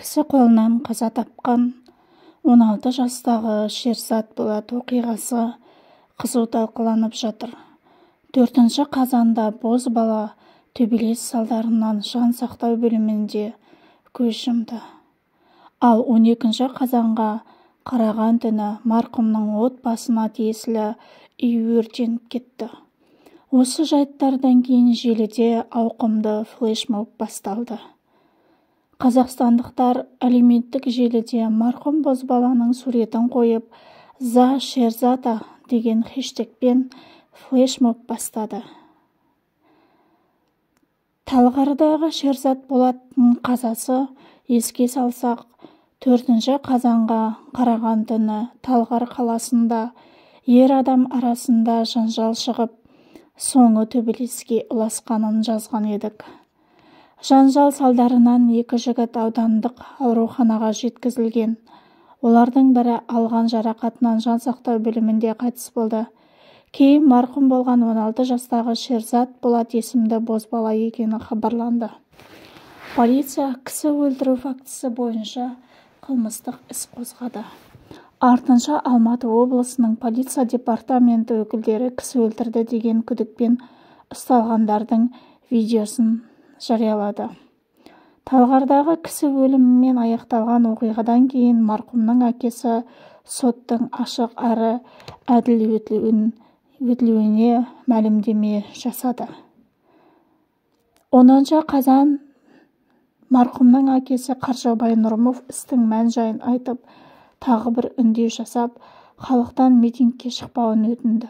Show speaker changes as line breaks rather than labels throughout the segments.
кісі қолынан қаза тапқан 16 жастағы Шерзат Болат оқиғасы қызу талқыланып жатыр. 4 қазанда бозбала төбелес салдарынан жан сақтау бөлімінде көз жұмды. Ал 12 қазанға қараған түні марқұмның отбасына тиесілі үй өртеніп кетті. Осы жайттардан кейін желіде ауқымды флешмоб басталды. Қазақстандықтар әлеуметтік желіде марқұм бозбаланың суретін қойып, «За Шерзата» деген хэштегпен флешмоб бастады. Талғардағы Шерзат Болаттың қазасы еске салсақ, 4 қазанға қараған түні Талғар қаласында ер адам арасында жанжал шығып, соңы төбелеске ұласқанын жазған едік. Жанжал салдарынан 2 жігіт аудандық ауруханаға жеткізілген. Олардың бірі алған жарақатынан жан сақтау бөлімінде қайтыс болды. Кейін марқұм болған 16 жастағы Шерзат Болат есімді бозбала екені хабарланды. Полиция кісі өлтіру фактісі бойынша қылмыстық іс қозғады. Артынша Алматы облысының полиция департаменті өкілдері кісі өлтірді деген күдікпен ұсталғандардың видеосын жариялады. Талғардағы кісі өлімімен аяқталған оқиғадан кейін марқұмның әкесі соттың ашық әрі әділ өтілуіне мәлімдеме жасады. 10 қазан марқұмның әкесі Қаржаубай Нұрымов істің мән-жайын айтып, тағы бір үндеу жасап, халықтан митингке шықпауын өтінді.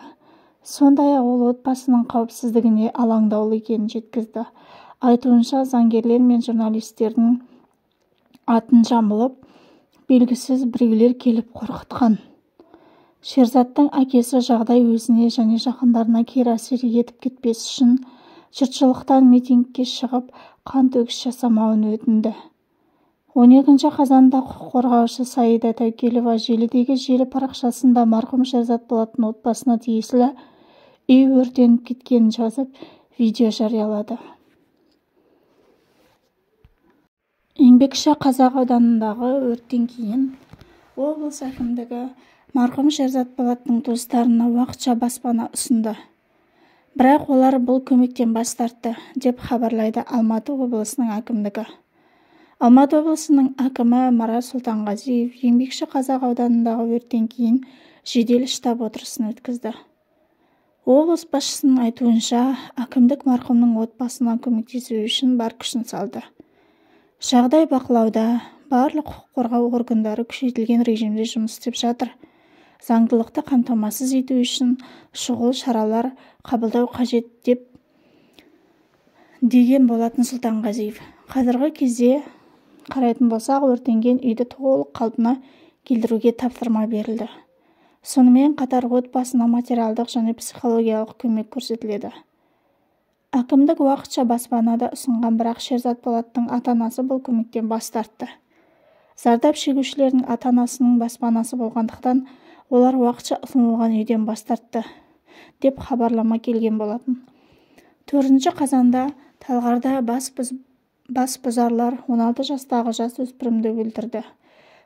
Сондай-ақ ол отбасының қауіпсіздігіне алаңдаулы екенін жеткізді. Айтуынша, заңгерлер мен журналистердің атын жамылып, белгісіз біреулер келіп қорқытқан. Шерзаттың әкесі жағдай өзіне және жақындарына кері әсер етіп кетпес үшін жұртшылықтан митингке шығып, қан төгіс жасамауын өтінді. 12 қазанда құқық қорғаушы Саида Тәукелова желідегі желі парақшасында марқұм Шерзат Болаттың отбасына тиесілі үй өртеніп кеткенін жазып, видео жариялады. Еңбекші Қазақ ауданындағы өрттен кейін облыс әкімдігі марқұм Шерзат Болаттың туыстарына уақытша баспана ұсынды. Бірақ олар бұл көмектен бас тартты, деп хабарлайды Алматы облысының әкімдігі. Алматы облысының әкімі Марат Сұлтанғазиев Еңбекші Қазақ ауданындағы өрттен кейін жедел штаб отырысын өткізді. Облыс басшысының айтуынша, әкімдік марқұмның отбасына көмектесу үшін бар күшін салды. Жағдай бақылауда, барлық құқық қорғау органдары күшейтілген режимде жұмыс істеп жатыр. Заңдылықты қамтамасыз ету үшін шұғыл шаралар қабылдау қажет деген болатын Сұлтанғазиев. Қазіргі кезде қарайтын болсақ, өртенген үйді толық қалпына келтіруге тапсырма берілді. Сонымен қатар отбасына материалдық және психологиялық көмек көрсетіледі. Әкімдік уақытша баспанада ұсынған, бірақ Шерзат Болаттың ата-анасы бұл көмектен бас тартты. Зардап шегушілердің ата-анасының баспанасы болғандықтан, олар уақытша ұсынылған үйден бас тартты, деп хабарлама келген болатын. 4 қазанда Талғарда бас бұзарлар 16 жастағы жасөспірімді өлтірді.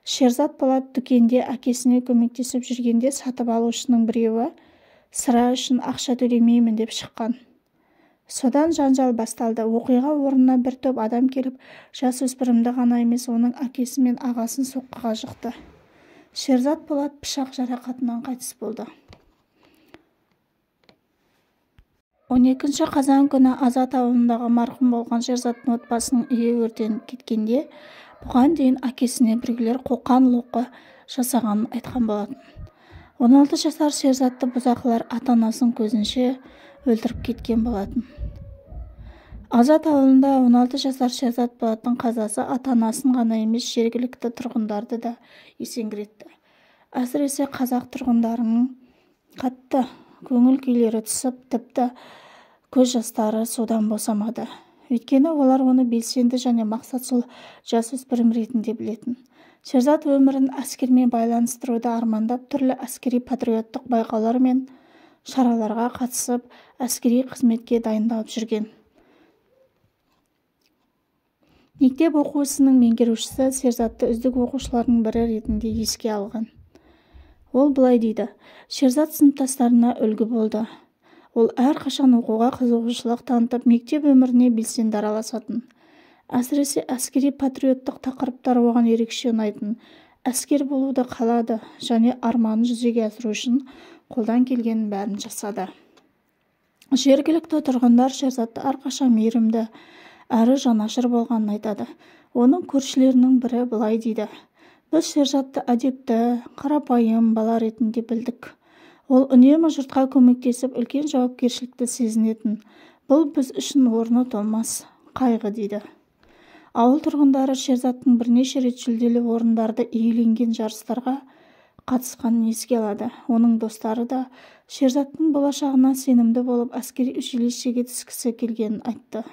Шерзат Болат дүкенде әкесіне көмектесіп жүргенде сатып алушының біреуі сыра үшін ақша төлемеймін деп шыққан. Содан жанжал басталды. Оқиға орнына бір топ адам келіп, жасөспірімді ғана емес, оның әкесі мен ағасын соққыға жықты. Шерзат Болат пышақ жарақатынан қайтыс болды. 12 қазан күні Азат ауылындағы марқұм болған Шерзаттың отбасының үйі өртеніп кеткенде, бұған дейін әкесіне біреулер қоқан-лоққы жасағанын айтқан болатын. 16 жасар Шерзатты бұзақылар ата-анасын көзінше өлтіріп кеткен болатын. Азат ауылында 16 жасар Шерзат Болаттың қазасы ата-анасын ғана емес, жергілікті тұрғындарды да есеңгіретті. Әсіресе қазақ тұрғындарының қатты көңіл күйлері түсіп, тіпті көз жастары судан босамады. Өйткені олар оны белсенді және мақсатшыл жасөспірім ретінде білетін. Шерзат өмірін әскермен байланыстыруды армандап, түрлі әскери патриоттық байқаулар мен шараларға қатысып, әскери қызметке дайындалып жүрген. Мектеп оқу ісінің меңгерушісі Шерзатты үздік оқушылардың бірі ретінде еске алған. Ол былай дейді: Шерзат сыныптастарына үлгі болды. Ол әрқашан оқуға қызығушылық танытып, мектеп өміріне белсенді араласатын. Әсіресе әскери патриоттық тақырыптар оған ерекше ұнайтын. Әскер болуды қалады және арманын жүзеге асыру үшін қолдан келгеннің бәрін жасады. Жергілікті тұрғындар Шерзатты әрқашан мейірімді әрі жанашыр болғанын айтады. Оның көршілерінің бірі былай дейді: Біз Шерзатты әдепті, қарапайым бала ретінде білдік. Ол үнемі жұртқа көмектесіп, үлкен жауапкершілікті сезінетін. Бұл біз үшін орны толмас қайғы дейді. Ауыл тұрғындары Шерзаттың бірнеше рет жүлделі орындарды иеленген жарыстарға қатысқанын еске алады. Оның достары да Шерзаттың болашағына сенімді болып, әскери училищеге түскісі келгенін айтты.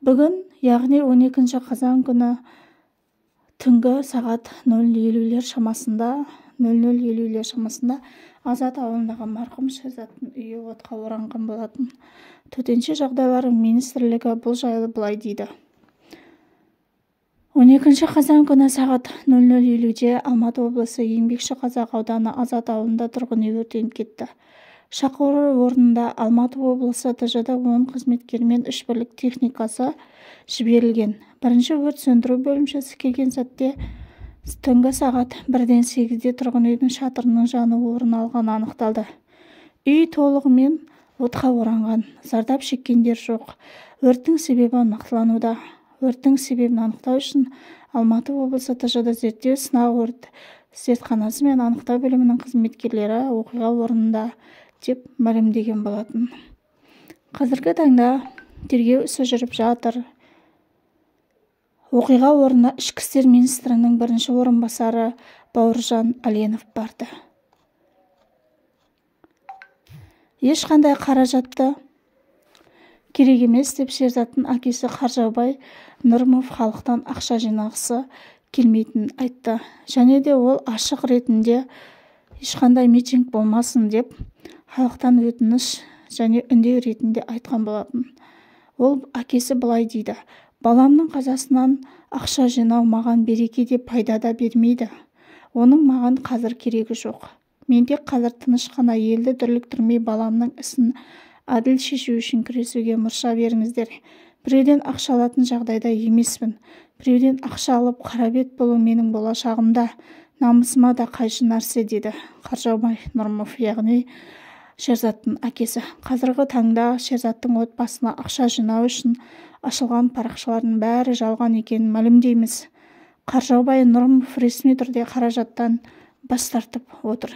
Бүгін, яғни 12 қазан күні түнгі сағат 00:50 шамасында Азат ауылындағы марқұм Шерзаттың үйі отқа оранған болатын. Төтенше жағдайлар министрлігі бұл жайлы былай дейді: 12 қазан күні сағат 00:50-де Алматы облысы Еңбекші Қазақ ауданы Азат ауылында тұрғын үй өртеніп кетті. Шақыру орнында Алматы облысы ТЖД 10 қызметкері мен 3 бірлік техникасы жіберілген. Бірінші өрт сөндіру бөлімшесі келген сәтте түнгі сағат 1:08-де тұрғын үйдің шатырының жануы орын алғаны анықталды. Үй толығымен отқа оранған, зардап шеккендер жоқ. Өрттің себебі анықталуда. Өрттің себебін анықтау үшін Алматы облысы ТЖД зерттеу сынақ өрт зертханасы мен анықтау бөлімінің қызметкерлері оқиға орнында деп мәлімдеген болатын. Қазіргі таңда тергеу ісі жүріп жатыр. Оқиға орнына Ішкі істер министрінің бірінші орынбасары Бауыржан Аленов барды. Ешқандай қаражатты керек емес деп Шерзаттың әкесі Қаржаубай Нұрымов халықтан ақша жинағысы келмейтінін айтты. Және де ол ашық ретінде ешқандай митинг болмасын деп халықтан өтініш және үндеу ретінде айтқан болатын. Ол әкесі былай дейді: Баламның қазасынан ақша жинау маған береке де пайда да бермейді. Оның маған қазір керегі жоқ. Мен тек қазір тыныш қана елді дүрліктірмей баламның ісін әділ шешу үшін күресуге мұрша беріңіздер. Біреуден ақша алатын жағдайда емеспін. Біреуден ақша алып қарабет болу менің болашағымда, намысыма да қайшы нәрсе, деді Қаржаубай Нұрымов, яғни Шерзаттың әкесі. Қазіргі таңда Шерзаттың отбасына ақша жинау үшін ашылған парақшалардың бәрі жалған екенін мәлімдейміз. Қаржаубай Нұрымов ресми түрде қаражаттан бас тартып отыр.